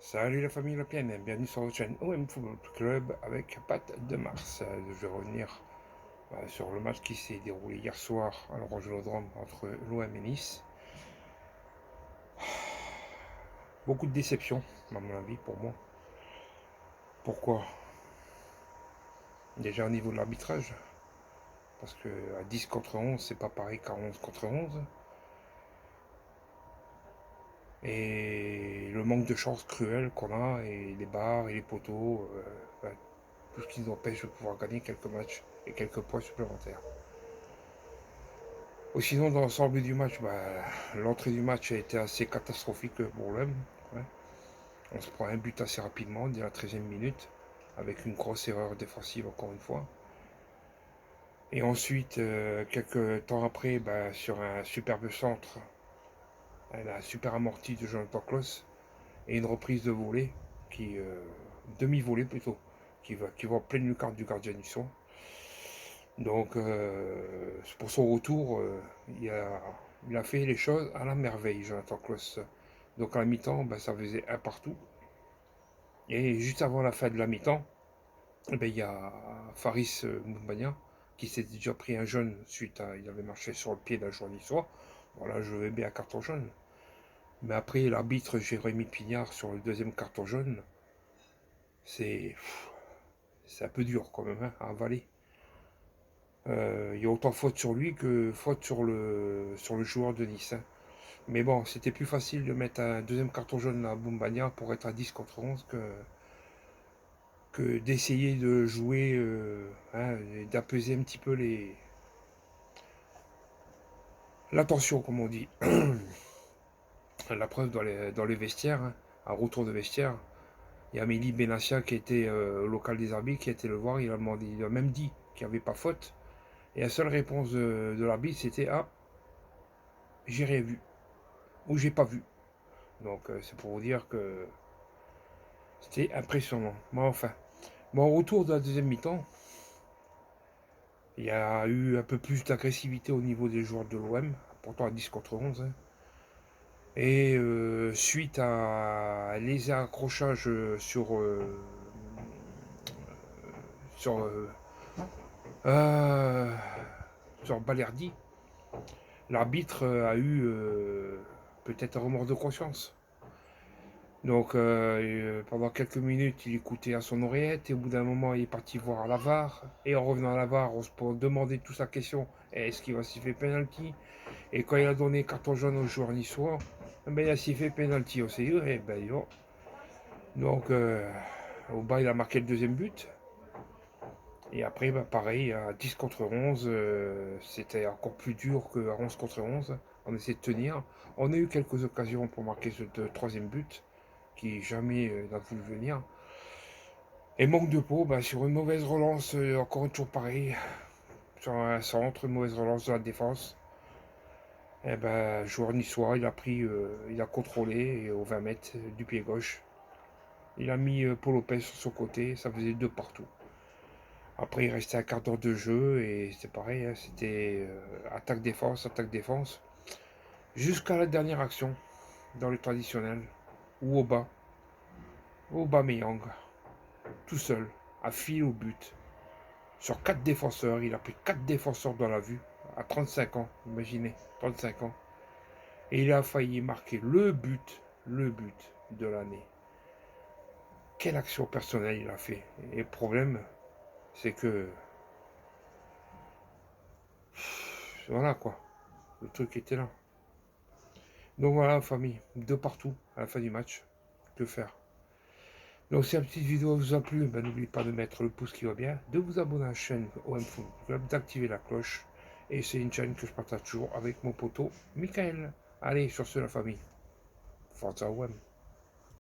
Salut la famille Lopienne, bienvenue sur votre chaîne OM Football Club avec Pat de Mars. Je vais revenir sur le match qui s'est déroulé hier soir à l'Orange-Vélodrome entre l'OM et Nice. Beaucoup de déceptions, à mon avis, pour moi. Pourquoi? Déjà au niveau de l'arbitrage, parce que à 10 contre 11, c'est pas pareil qu'à 11 contre 11. Et le manque de chance cruel qu'on a, et les barres et les poteaux, tout ce qui nous empêche de pouvoir gagner quelques matchs et quelques points supplémentaires. Ou sinon, dans l'ensemble du match, l'entrée du match a été assez catastrophique pour l'OM. Ouais. On se prend un but assez rapidement, dès la 13e minute, avec une grosse erreur défensive encore une fois. Et ensuite, quelques temps après, sur un superbe centre, elle a super amorti de Jonathan Klaus, et une reprise de volée, demi-volée plutôt, qui va en pleine lucarne du gardien du soin. Donc, pour son retour, il a fait les choses à la merveille, Jonathan Klaus. Donc, à la mi-temps, ça faisait un partout. Et juste avant la fin de la mi-temps, il y a Faris Moumbagna qui s'était déjà pris un jaune suite à. Il avait marché sur le pied d'un joueur niçois. Voilà, je vais bien un carton jaune. Mais après, l'arbitre Jérémy Pignard sur le deuxième carton jaune, c'est c'est un peu dur quand même à avaler. Il y a autant faute sur lui que faute sur le joueur de Nice, hein. Mais bon, c'était plus facile de mettre un deuxième carton jaune à Boumbagna pour être à 10 contre 11 que d'essayer de jouer, d'apaiser un petit peu la tension, comme on dit. La preuve dans les vestiaires, hein, un retour de vestiaire, il y a Amélie Benassia qui était au local des arbitres, qui a été le voir, il a même dit qu'il n'y avait pas faute. Et la seule réponse de l'arbitre, c'était: ah, j'ai rien vu, ou j'ai pas vu. Donc c'est pour vous dire que c'était impressionnant. Bon, enfin, bon, au retour de la deuxième mi-temps, il y a eu un peu plus d'agressivité au niveau des joueurs de l'OM, pourtant à 10 contre 11, hein. Et suite à les accrochages sur, euh, sur Balerdi, l'arbitre a eu peut-être un remords de conscience. Donc pendant quelques minutes, il écoutait à son oreillette et au bout d'un moment, il est parti voir la VAR. Et en revenant à la VAR, on se demandait toute sa question: est-ce qu'il va siffler penalty? Et quand il a donné carton jaune au joueur niçois, il a sifflé penalty aussi. Et yo. Donc au bas, il a marqué le deuxième but. Et après, pareil, à 10 contre 11, c'était encore plus dur qu'à 11 contre 11. On essaie de tenir. On a eu quelques occasions pour marquer ce troisième but, qui jamais n'a voulu venir. Et manque de peau, sur une mauvaise relance, encore toujours pareil, sur un centre, une mauvaise relance de la défense. Et joueur niçois, il a contrôlé et au 20 mètres du pied gauche. Il a mis Paul Lopez sur son côté, ça faisait deux partout. Après, il restait un quart d'heure de jeu et c'était pareil, hein, c'était attaque, défense, jusqu'à la dernière action dans le traditionnel, ou Aubameyang, tout seul, a filé au but. Sur 4 défenseurs, il a pris 4 défenseurs dans la vue, à 35 ans, imaginez, 35 ans. Et il a failli marquer le but de l'année. Quelle action personnelle il a fait. Et le problème, c'est que, voilà quoi, le truc était là. Donc voilà, famille, de partout à la fin du match. Que faire? Donc si la petite vidéo vous a plu, n'oubliez pas de mettre le pouce qui va bien, de vous abonner à la chaîne OM Football Club, d'activer la cloche. Et c'est une chaîne que je partage toujours avec mon poteau Michael. Allez, sur ce la famille. Forza OM.